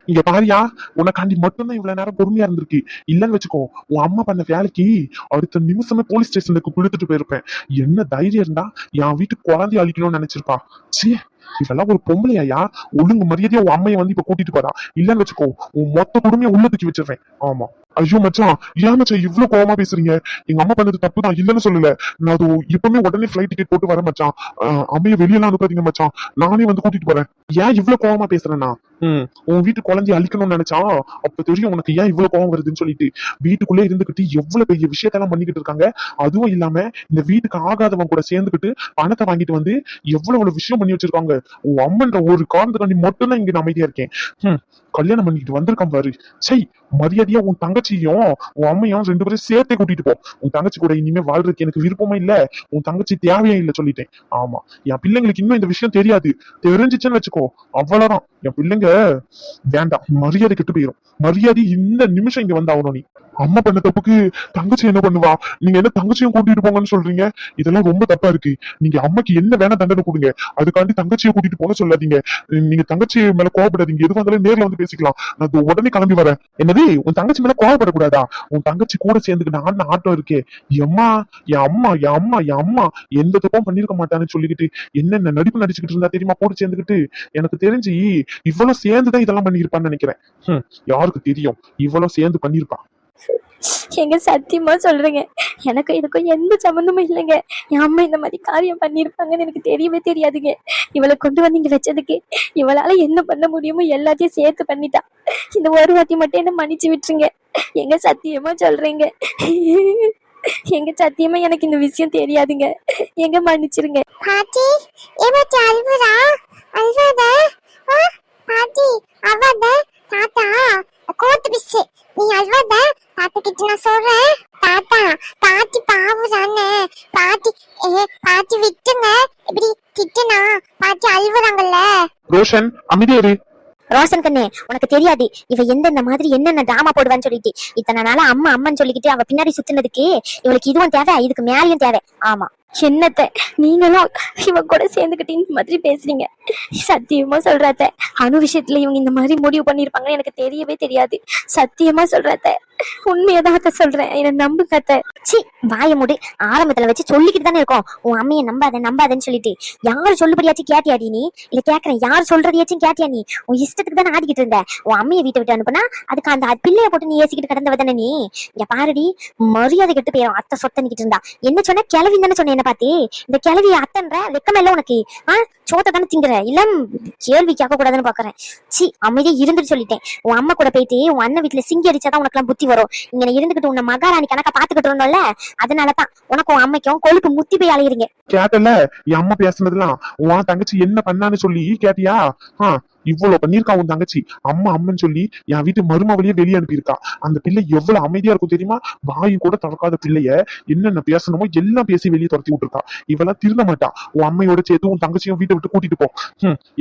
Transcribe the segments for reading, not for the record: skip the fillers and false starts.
இங்க பாரியா, உனக்காண்டி மட்டும்தான் இவ்வளவு நேரம் பொறுமையா இருந்திருக்கு. இல்லன்னு வச்சுக்கோ, உன் அம்மா பண்ண வேலைக்கு அடுத்த நிமிஷமே போலீஸ் ஸ்டேஷனுக்கு கொடுத்துட்டு போயிருப்பேன். என்ன தைரியம் இருந்தா என் வீட்டு குழந்தைய அழிக்கணும்னு நினைச்சிருப்பா. சீ, இதெல்லாம் ஒரு பொம்பளையா? ஒழுங்கு மரியாதையா உன் அம்மையை வந்து இப்ப கூட்டிட்டு போறா. இல்லன்னு வச்சுக்கோ, உன் மொத்த குடுமையை உள்ள தூக்கி வச்சிருவேன். ஆமா. ஐயோ மச்சான், ஏன் மச்சான் இவ்வளவு கோவமா பேசுறீங்க? எங்க அம்மா பண்ணது தப்பு தான், இல்லன்னு சொல்லல. நான் அது எப்பவுமே உடனே ஃபிளைட் டிக்கெட் போட்டு வரேன் மச்சான். அம்மைய வெளியெல்லாம் அனுப்பாதீங்க மச்சான், நானே வந்து கூட்டிட்டு போறேன். ஏன் இவ்வளவு கோவமா பேசுறேன்னா, உன் வீட்டு குழந்தைய அழிக்கணும்னு நினைச்சா அப்ப தெரியும் உனக்கு ஏன் இவ்வளவு கோவம் வருதுன்னு சொல்லிட்டு. வீட்டுக்குள்ளே இருந்துகிட்டு எவ்வளவு பெரிய விஷயத்தெல்லாம் பண்ணிக்கிட்டு இருக்காங்க. அதுவும் இல்லாம இந்த வீட்டுக்கு ஆகாதவன் கூட சேர்ந்துகிட்டு பணத்தை வாங்கிட்டு வந்து எவ்வளவு விஷயம் பண்ணி வச்சிருக்காங்க. உன் அம்மன்ற ஒரு காரணத்துக்காண்டி மட்டும்தான் இங்க நான் அமைதியா இருக்கேன். கல்யாணம் பண்ணிக்கிட்டு வந்திருக்கான் பாரு. சை, மரியாதையா உன் தங்கச்சியும் உன் அம்மையும் 2 பேரும் சேர்த்தே கூட்டிட்டு போ. உன் தங்கச்சி கூட இனிமே வாழ்றதுக்கு எனக்கு விருப்பமா இல்ல, உன் தங்கச்சி தேவையே இல்ல சொல்லிட்டேன். ஆமா, என் பிள்ளைங்களுக்கு இன்னும் இந்த விஷயம் தெரியாது. தெரிஞ்சிச்சுன்னு வச்சுக்கோ, அவ்வளவுதான். என் பிள்ளைங்க வேண்டாம், மரியாதை கெட்டு போயிடும். மரியாதை இந்த நிமிஷம் இங்க வந்தாகணும். நீ அம்மா பண்ண தப்புக்கு தங்கச்சி என்ன பண்ணுவா? நீங்க என்ன தங்கச்சியும் கூட்டிட்டு போங்கன்னு சொல்றீங்க? இதெல்லாம் ரொம்ப தப்பா இருக்கு. நீங்க அம்மாக்கு என்ன வேணா தண்டனை கொடுங்க, அதுக்காண்டி தங்கச்சியை கூட்டிட்டு போங்க சொல்லாதீங்க. நீங்க தங்கச்சி மேல கோவப்படாதீங்க, எது வந்தாலும் நேர்ல வந்து பேசிக்கலாம். நான் உடனே கிளம்பி வரேன். என்னது, உன் தங்கச்சி மேல கோவப்படக்கூடாதா? உன் தங்கச்சி கூட சேர்ந்துக்கிட்டு ஆடின ஆட்டம் இருக்கே, எம்மா என் அம்மா என் அம்மா என் அம்மா எந்த தப்பும் பண்ணிருக்க மாட்டான்னு சொல்லிக்கிட்டு என்னென்ன நடிப்பு நடிச்சுக்கிட்டு இருந்தா தெரியுமா? கூட சேர்ந்துக்கிட்டு எனக்கு தெரிஞ்சு இவ்வளவு சேர்ந்துதான் இதெல்லாம் பண்ணிருப்பான்னு நினைக்கிறேன். யாருக்கு தெரியும், இவ்வளவு சேர்ந்து பண்ணிருப்பா. எங்க சத்தியமா சொல்றேங்க, எனக்கு இதுக்கும் எந்த சம்மந்தமும் இல்லைங்க. என் அம்மா இந்த மாதிரி காரியம் பண்ணிருப்பாங்கன்னு எனக்கு தெரியவே தெரியாதுங்க. இவளை கொண்டு வந்து இங்க வச்சதுக்கு இவளால என்ன பண்ண முடியுமோ எல்லாத்தையும் சேர்த்து பண்ணிட்டா. இந்த ஒரு வாட்டி மட்டும் என்ன மன்னிச்சு விட்டுருங்க. எங்க சத்தியமா சொல்றேங்க, எங்க சத்தியமா எனக்கு இந்த விஷயம் தெரியாதுங்க. எங்க மன்னிச்சிருங்க. பாட்டி ஏமாச்சி அல்வரா அல்வத பாட்டி அவத தாத்தா கோத்து பிச்சு நீ அல்வத தாத்தா கிட்ட நான் சொல்றேன். தாத்தா பாட்டி பாவுதானே பாட்டி பாட்டி விட்டுங்க. இப்படி திட்டுனா பாட்டி அல்வறாங்கல்ல. ரோஷன் அமைதியாரு. ரோஷன் கண்ணே, உனக்கு தெரியாது இவ எந்தெந்த மாதிரி என்னென்ன டிராமா போடுவான்னு சொல்லிட்டு. இத்தனை நாளா அம்மா அம்மன்னு சொல்லிக்கிட்டு அவ பின்னாடி சுத்தினதுக்கு இவளுக்கு இதுவும் தேவை, இதுக்கு மேலேயும் தேவை. ஆமா, சின்னத்தை நீங்களும் இவ கூட சேர்ந்துக்கிட்டு இந்த மாதிரி பேசுறீங்க. சத்தியமா சொல்றாத்த, அணு விஷயத்துல இவங்க இந்த மாதிரி முடிவு பண்ணிருப்பாங்கன்னு எனக்கு தெரியவே தெரியாது. சத்தியமா சொல்றாத்த, உண்மையதான் சொல்றேன், என்ன நம்புங்க. சி, வாய மூடு. ஆரம்பத்துல வச்சு சொல்லிக்கிட்டு தானே இருக்கோம் உன் அம்மையை நம்பாத நம்பாதன்னு சொல்லிட்டு. யாரு சொல்லுபடியாச்சும் கேட்டியாடி நீ? இல்ல கேக்குறேன், யார் சொல்றதையாச்சும் கேட்டியா நீ? உன் இஷ்டத்துக்கு தானே ஆடிக்கிட்டு இருந்த. உன் அம்மையை வீட்டை விட்டு அனுப்புனா அதுக்கு அந்த பிள்ளைய போட்டு நீ ஏசிக்கிட்டு கிடந்தவ தானே நீ? இங்க பாருடி, மரியாதை கெட்டு போயிடும். அத்தை சொத்தனிக்கிட்டு இருந்தா என்ன சொன்ன? கிளவி தானே சொன்ன. என்ன பாத்தி இந்த கிளவி அத்தன்ற வெக்கமெல்லாம் உனக்கு? சோத்த தானே திங்குற? இல்ல கேள்வி கேட்க கூடாதுன்னு பாக்குறேன். சி, அமைதியா இருந்துட்டு சொல்லிட்டேன். உன் அம்மா கூட போயிட்டு உன் அண்ணன் வீட்டுல சிங்கி அடிச்சாதான் உனக்கு எல்லாம் புத்தி வரும். இங்க இருந்துகிட்டு உன்னை மகாராணி கணக்கா பாத்துக்கிட்டு இருந்தோம்ல, அதனாலதான் உனக்கு உன் அம்மைக்கும் கொழுப்பு முத்தி போய் அலையிறீங்க. கேட்டல என் அம்மா பேசுனதுலாம்? உன் தங்கச்சி என்ன பண்ணான்னு சொல்லி கேட்டியா? இவ்வளவு பண்ணிருக்கா உன் தங்கச்சி. அம்மா அம்மன்னு சொல்லி என் வீட்டு மருமவழியே வெளியே அனுப்பியிருக்கா. அந்த பிள்ளை எவ்வளவு அமைதியா இருக்கும் தெரியுமா? வாயு கூட திறக்காத பிள்ளைய என்னென்ன பேசணுமோ எல்லாம் பேசி வெளியே துரத்தி விட்டுருக்கா. இவெல்லாம் திருந்த மாட்டா. உன் அம்மையோட சேர்த்து உன் தங்கச்சியும் வீட்டை விட்டு கூட்டிட்டு போ.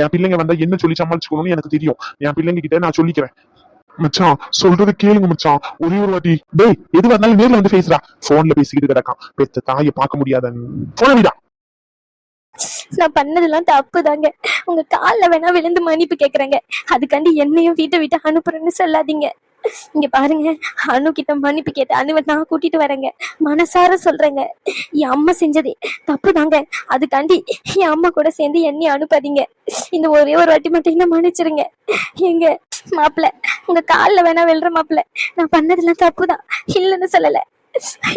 என் பிள்ளைங்க வந்தா என்ன சொல்லி சமாளிச்சுக்கணும்னு எனக்கு தெரியும். என் பிள்ளைங்க கிட்ட நான் சொல்லிக்கிறேன். மச்சான் சொல்றது கேளுங்க மச்சான், ஒரே ஒரு வாட்டி. டேய், எதுவா இருந்தாலும் நேர்ல வந்து பேசுறா. போன்ல பேசிக்கிட்டு கிடக்கான். பெத்த தாயை பார்க்க முடியாத போன வீடா. நான் பண்ணதெல்லாம் தப்பு தாங்க. உங்க கால்ல வேணா விழுந்து மன்னிப்பு கேக்குறேங்க. அதுக்காண்டி என்னையும் வீட்டை விட்டு அனுப்புறேன்னு சொல்லாதீங்க. இங்க பாருங்க, அணு கிட்ட மன்னிப்பு கேட்ட அணுவை நான் கூட்டிட்டு வரேங்க. மனசார சொல்றேங்க, என் அம்மா செஞ்சது தப்பு தாங்க. அதுக்காண்டி என் அம்மா கூட சேர்ந்து என்னையும் அனுப்பாதீங்க. இந்த ஒரே ஒரு வாட்டி மட்டும் என்ன மன்னிச்சிருங்க. எங்க மாப்பிள்ள, உங்க கால்ல வேணா விழுற மாப்பிள்ள, நான் பண்ணதெல்லாம் தப்புதான், இல்லைன்னு சொல்லல.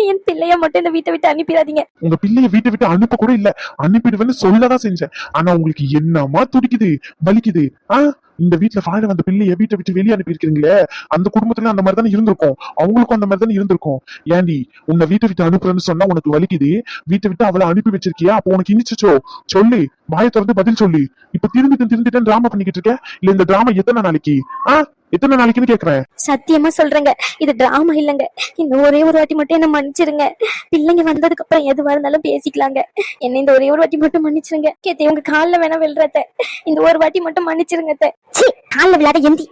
என் பிள்ளைய மட்டும் இந்த வீட்டை விட்டு அனுப்பிடாதீங்க. உங்க பிள்ளைய வீட்டை விட்டு அனுப்ப கூட இல்ல, அனுப்பிடுவேன்னு சொல்லதான் செஞ்சேன். ஆனா உங்களுக்கு என்னமா துடிக்குது, வலிக்குது. இந்த வீட்டுல வாழ வந்த பிள்ளைய வீட்டை விட்டு வெளியே அனுப்பி இருக்கிறீங்களே, அந்த குடும்பத்துல அந்த மாதிரி தானே இருந்திருக்கும், அவங்களுக்கும் அந்த மாதிரி தானே இருந்திருக்கும். ஏண்டி, உன்னை வீட்டை விட்டு அனுப்புறேன்னு சொன்னா உனக்கு வலிக்குது, வீட்டை விட்டு அவளை அனுப்பி வச்சிருக்கியா? அப்போ உனக்கு இனிச்சோ? சொல்லு, வாயை திறந்து பதில் சொல்லு. இப்ப திரும்பிட்டு டிராமா பண்ணிக்கிட்டு இருக்க. இல்ல இந்த டிராமா எத்தனை நாளைக்கு எத்தனை நாளைக்குன்னு கேக்குறேன். சத்தியமா சொல்றேங்க, இது டிராமா இல்லங்க. இந்த ஒரே ஒரு வாட்டி மட்டும் என்ன மன்னிச்சிருங்க. பிள்ளைங்க வந்ததுக்கு அப்புறம் எதுவா இருந்தாலும் பேசிக்கலாங்க. என்ன இந்த ஒரே ஒரு வாட்டி மட்டும் மன்னிச்சிருங்க. கேத்தே, உங்க கால்ல வேணா விழுறத, இந்த ஒரு வாட்டி மட்டும் மன்னிச்சிருங்க. கால்ல விழாத எந்தி.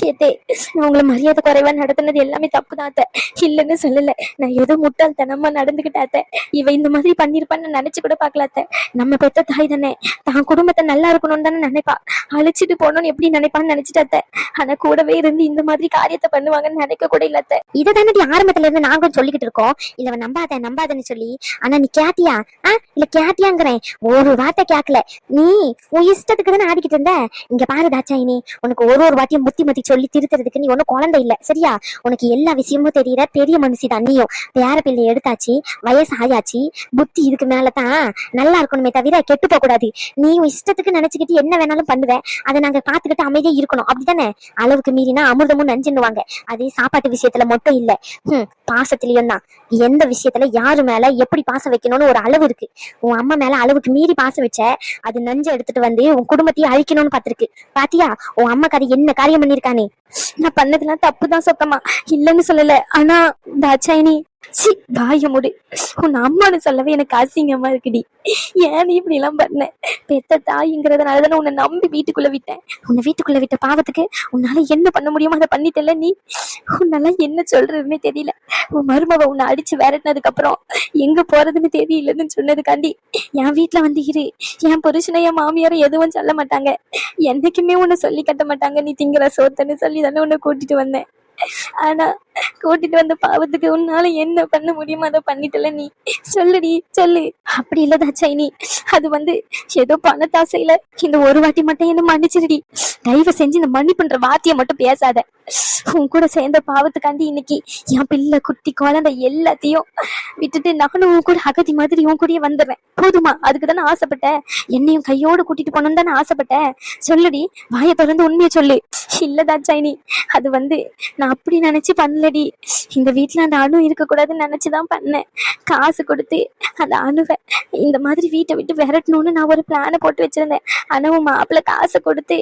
ஏத்தே, நான் உங்களை மரியாதை குறைவா நடத்துனது எல்லாமே தப்புதான் அத்தை. இல்லைன்னு சொல்லல. நான் ஏதோ முட்டாள்தனமா நடந்துகிட்டாத்த. இவ இந்த மாதிரி பண்ணிருப்பான்னு நினைச்சு கூட பாக்கலாத்த. நம்ம பெத்த தாய் தானே, தான் குடும்பத்தை நல்லா இருக்கணும்னு தானே நினைப்பா. அழிச்சிட்டு போகணும்னு எப்படி நினைப்பான்னு நினைச்சிட்டாத்த. ஆனா கூடவே இருந்து இந்த மாதிரி காரியத்தை பண்ணுவாங்கன்னு நினைக்க கூட இல்லத்த. இதை தானே ஆரம்பத்துல இருந்து நாங்க சொல்லிக்கிட்டு இருக்கோம், இல்ல நம்பாத நம்பாதன்னு சொல்லி. ஆனா நீ கேட்டியா? இல்ல கேட்டியாங்கிறேன். ஒரு வார்த்தை கேட்கல. நீ உன் இஷ்டத்துக்கு தானே ஆடிக்கிட்டு இருந்த. இங்க பாரு தாட்சாயினி, உனக்கு ஒரு வாட்டியும் புத்தி மத்தி சொல்லி திருத்துறதுக்கு நீ ஒன்னும் குழந்தை இல்ல, சரியா? உனக்கு எல்லா விஷயமும் தெரியற பெரிய மனுஷி தான் நீயும். பேர பிள்ளை எடுத்தாச்சு, வயசு ஆயாச்சு, புத்தி இதுக்கு மேலதான் நல்லா இருக்கணுமே தவிர கெட்டு போக கூடாது. நீ உன் இஷ்டத்துக்கு நினைச்சுக்கிட்டு என்ன வேணாலும் பண்ணுவேன், அதை நாங்க பாத்துக்கிட்டு அமைதியா இருக்கணும், அப்படித்தானே? அளவுக்கு மீறினா அமிர்தமும் நஞ்சுன்னுவாங்க. அது சாப்பாட்டு விஷயத்துல மட்டும் இல்ல, பாசத்திலயும் தான். எந்த விஷயத்துல யாரு மேல எப்படி பாசம் வைக்கணும்னு ஒரு அளவு இருக்கு. உன் அம்மா மேல அளவுக்கு மீறி பாசம் வச்ச, அது நஞ்சை எடுத்துட்டு வந்து உன் குடும்பத்தையே அழிக்கணும்னு பாத்திருக்கு. பாத்தியா உன் அம்மா கதை என்ன காரியம் பண்ணிருக்கானே? நான் பண்ணதெல்லாம் தப்புதான் சொக்கமா, இல்லன்னு சொல்லல. ஆனா தாட்சாயினி, சி வாய முடி. உன் அம்மானு சொல்லவே எனக்கு அசிங்கமா இருக்குடி. ஏன் நீ இப்படி எல்லாம் பண்ண? பெத்த தாய்ங்கிறதுனாலதானே உன்னை நம்பி வீட்டுக்குள்ள விட்டேன். உன்னை வீட்டுக்குள்ள விட்ட பாவத்துக்கு உன்னால என்ன பண்ண முடியுமோ அதை பண்ணிட்டல நீ. உன்னால என்ன சொல்றதுன்னே தெரியல. உன் மருமக உன்னை அடிச்சு விரட்டினதுக்கு அப்புறம் எங்க போறதுன்னு தெரியலன்னு சொன்னதுக்காண்டி என் வீட்டுல வந்து இரு. என் புருஷனை என் மாமியாரும் எதுவும் சொல்ல மாட்டாங்க, என்னைக்குமே உன்னை சொல்லி கட்ட மாட்டாங்க. நீ திங்கிற சோத்தன்னு சொல்லி தானே உன்னை கூட்டிட்டு வந்தேன். ஆனா கூட்டிட்டு வந்த பாவத்துக்கு உன்னால என்ன பண்ண முடியுமோ அதை பண்ணிட்டல நீ. சொல்லுடி சொல்லு. அப்படி இல்ல தாட்சாயினி, அது ஏதோ பணத்தாசையில இந்த ஒரு வாட்டி மட்டும் என்ன மன்னிச்சிருடி. தயவு செஞ்சு இந்த மன்னிப்புன்ற வார்த்தையை மட்டும் பேசாத. உன் கூட சேர்ந்த பாவத்துக்காண்டி இன்னைக்கு என் பிள்ளை குட்டி குழந்தை எல்லாத்தையும் விட்டுட்டு நானும் உன் கூட அகதி மாதிரி உன் கூடயே வந்துடுறேன். போதுமா? அதுக்கு தானே ஆசைப்பட்ட. என்னையும் கையோடு கூட்டிட்டு போனோம்னு தானே ஆசைப்பட்ட. சொல்லுடி, வாயை திறந்து உண்மையை சொல்லு. இல்ல தாட்சாயினி, அது நான் அப்படி நினைச்சு பண்ணலடி. இந்த வீட்டுல அந்த அணு இருக்கக்கூடாதுன்னு நினைச்சுதான் பண்ணேன். காசு கொடுத்து அந்த அணுவை இந்த மாதிரி வீட்டை விட்டு விரட்டணும்னு நான் ஒரு பிளானை போட்டு வச்சிருந்தேன். ஆனா உன் மாப்பிள்ள காசை கொடுத்து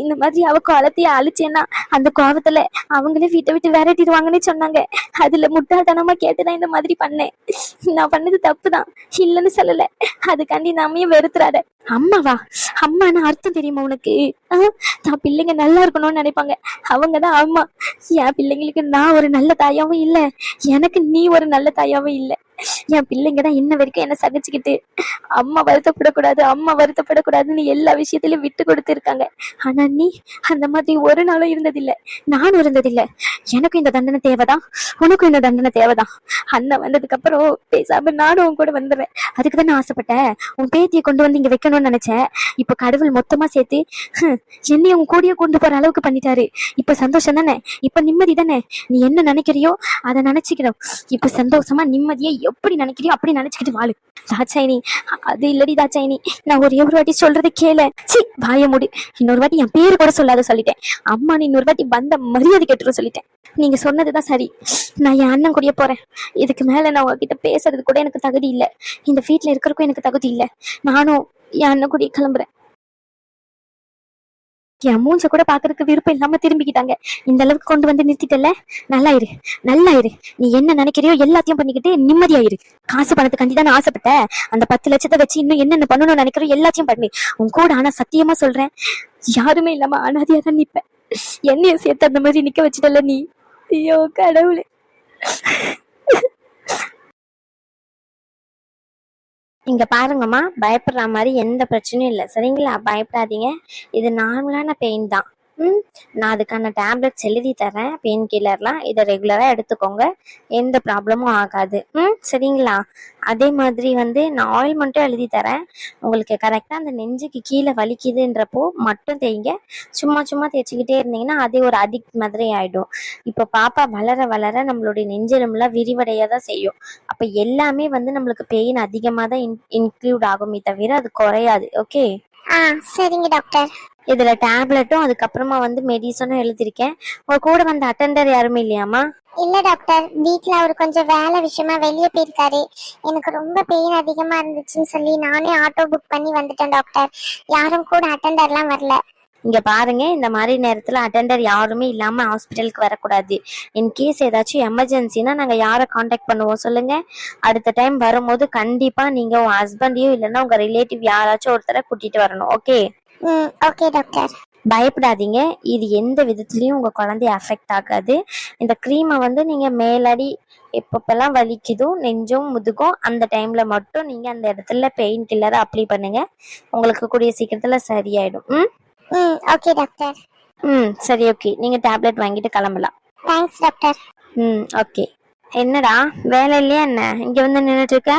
இந்த மாதிரி அவ குளத்தைய அழிச்சேன்னா அந்த கோவத்துல அவங்களே வீட்டை விட்டு விரட்டிடுவாங்கன்னு சொன்னாங்க. அதுல முட்டாள்தனமா கேட்டுதான் இந்த மாதிரி பண்ணேன். நான் பண்ணது தப்புதான், இல்லைன்னு சொல்லல. அதுக்காண்டி நாமையும் வெறுத்துறாத. அம்மாவா? அம்மானா அர்த்தம் தெரியுமா உனக்கு? தான் பிள்ளைங்க நல்லா இருக்கணும்னு நினைப்பாங்க, அவங்கதான் அம்மா. என் பிள்ளைங்களுக்கு நான் ஒரு நல்ல தாயாவும் இல்ல, எனக்கு நீ ஒரு நல்ல தாயாவும் இல்ல. என் பிள்ளைங்க தான் இன்ன வரைக்கும் என்ன சகிச்சுக்கிட்டு அம்மா வருத்தப்படக்கூடாது அம்மா வருத்தப்படக்கூடாதுன்னு எல்லா விஷயத்திலயும் விட்டு கொடுத்து இருக்காங்க. ஆனா நீ அந்த மாதிரி ஒரு நாளும் இருந்ததில்லை, நானும் இருந்ததில்லை. எனக்கும் இந்த தண்டனை தேவைதான், உனக்கும் இந்த தண்டனை தேவைதான். அண்ணன் வந்ததுக்கு அப்புறம் பேசாம நானும் உன் கூட வந்துடுறேன். அதுக்கு தானே ஆசைப்பட்டேன். உன் பேத்தியை கொண்டு வந்து இங்க வைக்கணும்னு நினைச்சேன். இப்ப கடவுள் மொத்தமா சேர்த்து என்னையும் உன் கூடயே கொண்டு போற அளவுக்கு பண்ணிட்டாரு. இப்ப சந்தோஷம் தானே? இப்ப நிம்மதி தானே? நீ என்ன நினைக்கிறியோ அதை நினைச்சுக்கணும். இப்ப சந்தோஷமா நிம்மதியை எப்படி நினைக்கிறியோ அப்படி நினைச்சுக்கிட்டு வாழு. தாட்சாயினி, அது இல்லடி தாட்சாயினி, நான் ஒரே ஒரு வாட்டி சொல்றது கேள. சி வாய மூடு. இன்னொரு வாட்டி என் பேரு கூட சொல்லாத சொல்லிட்டேன். அம்மா நீ இன்னொரு வாட்டி வந்த மரியாதை கேட்டுரும் சொல்லிட்டேன். நீங்க சொன்னதுதான் சரி. நான் என் அண்ணன் கூடயே போறேன். இதுக்கு மேல நான் உங்ககிட்ட பேசுறது கூட எனக்கு தகுதி இல்லை. இந்த வீட்டுல இருக்கிறதுக்கும் எனக்கு தகுதி இல்லை. நானும் என் அண்ணன் கூடயே கிளம்புறேன். என் மூஞ்ச கூட பாக்குறதுக்கு விருப்பம் இல்லாம திரும்பிக்கிட்டாங்க. இந்த அளவுக்கு கொண்டு வந்து நிறுத்திட்டல. நல்லா இரு, நல்லா இரு. நீ என்ன நினைக்கிறியோ எல்லாத்தையும் பண்ணிக்கிட்டு நிம்மதியாயிரு. காசு பணத்துக்காண்டி தான் ஆசைப்பட்ட. அந்த 10 லட்சத்தை வச்சு இன்னும் என்னென்ன பண்ணணும்னு நினைக்கிறோம் எல்லாத்தையும் பண்ணு உன் கூட. ஆனா சத்தியமா சொல்றேன், யாருமே இல்லாம அனாதையா தான் நிப்பேன். என்னையும் சேர்த்து அந்த மாதிரி நிக்க வச்சுட்டல நீ. ஐயோ கடவுளே. இங்க பாருங்கம்மா, பயப்படுற மாதிரி எந்த பிரச்சனையும் இல்லை, சரிங்களா? பயப்படாதீங்க. இது நார்மலான பெயின் தான். நான் அதுக்கான டேப்லெட்ஸ் எழுதி தரேன், பெயின் கில்லர்லாம். இதை ரெகுலராக எடுத்துக்கோங்க, எந்த ப்ராப்ளமும் ஆகாது. சரிங்களா? அதே மாதிரி நான் ஆயில்மெண்ட்டும் எழுதி தரேன். உங்களுக்கு கரெக்டாக அந்த நெஞ்சுக்கு கீழே வலிக்குதுன்றப்போ மட்டும் தேய்ங்க. சும்மா சும்மா தேய்ச்சிக்கிட்டே இருந்தீங்கன்னா அதே ஒரு அடிக்ட் மாதிரி ஆகிடும். இப்போ பாப்பா வளர வளர நம்மளுடைய நெஞ்செலும்புலாம் விரிவடைய தான் செய்யும். அப்போ எல்லாமே நம்மளுக்கு பெயின் அதிகமாக தான் இன்க்ளூட் ஆகுமே தவிர அது குறையாது. ஓகே? சரிங்க டாக்டர். இதுல டேப்லெட்டும் அதுக்கப்புறமா மெடிசனும் எழுதிருக்கேன். உங்க கூட வந்த அட்டெண்டர் யாருமே இல்லையாமா? இல்ல டாக்டர், வீட்ல அவர் கொஞ்சம் வேலை விஷயமா வெளியே போயிருக்காரு. எனக்கு ரொம்ப பெயின் அதிகமா இருந்துச்சுன்னு சொல்லி நானே ஆட்டோ புக் பண்ணி வந்துட்டேன் டாக்டர். யாரும் கூட அட்டெண்டர்லாம் வரல. இங்க பாருங்க, இந்த மாதிரி நேரத்துல அட்டெண்டர் யாருமே இல்லாம ஹாஸ்பிட்டலுக்கு வரக்கூடாது. இன்கேஸ் ஏதாச்சும் எமர்ஜென்சினா நாங்க யாரை காண்டாக்ட் பண்ணுவோம் சொல்லுங்க? அடுத்த டைம் வரும்போது கண்டிப்பா நீங்க உங்க ஹஸ்பண்டையும் இல்லைன்னா உங்க ரிலேட்டிவ் யாராச்சும் ஒருத்தரை கூட்டிட்டு வரணும். ஓகே? Okay doctor. பயப்படாதீங்க. இது எந்த விதத்துலயும் உங்க குழந்தைய அஃபெக்ட் ஆகாது. இந்த க்ரீமை வந்து நீங்க மேலடி எப்பப்பெல்லாம் வலிக்குதோ நெஞ்சும் முதுகும் அந்த டைம்ல மட்டும் நீங்க அந்த இடத்துல பெயின் கில்லரை அப்ளை பண்ணுங்க. உங்களுக்கு கூடிய சீக்கிரத்துல சரியாயிடும். Okay doctor. சரி, ஓகே. நீங்க டேப்லெட் வாங்கிட்டு கிளம்பலாம். Thanks doctor. ஓகே. என்னடா வேலை இல்லையா என்ன? இங்க வந்து நின்னுட்டு இருக்க.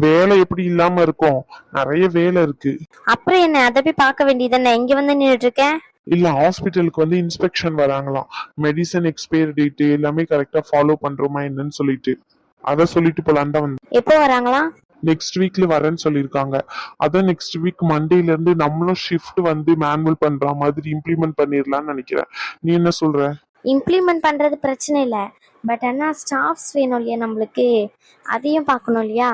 வேலை எப்படி இல்லாம இருக்கும், நிறைய வேலை இருக்கு. அப்புறம் என்ன, அதை போய் பார்க்க வேண்டியதானே? இங்க வந்து நின்னுட்டு இருக்க. இல்ல, ஹாஸ்பிட்டலுக்கு வந்து இன்ஸ்பெக்ஷன் வராங்களாம். மெடிசன் எக்ஸ்பயர் டேட் எல்லாமே கரெக்டா ஃபாலோ பண்றோமா என்னன்னு சொல்லிட்டு, அத சொல்லிட்டு போலான் தான் வந்து. எப்போ வராங்களா? நெக்ஸ்ட் வீக்ல வரேன்னு சொல்லியிருக்காங்க. அதான் நெக்ஸ்ட் வீக் மண்டேல இருந்து நம்மளும் ஷிஃப்ட் வந்து மேனுவல் பண்ற மாதிரி இம்ப்ளிமெண்ட் பண்ணிடலாம்னு நினைக்கிறேன். நீ என்ன சொல்ற? இம்ப்ளிமெண்ட் பண்றது பிரச்சனை இல்லை, பட் ஆனா ஸ்டாஃப்ஸ் வேணும் இல்லையா நம்மளுக்கு, அதையும் பார்க்கணும் இல்லையா?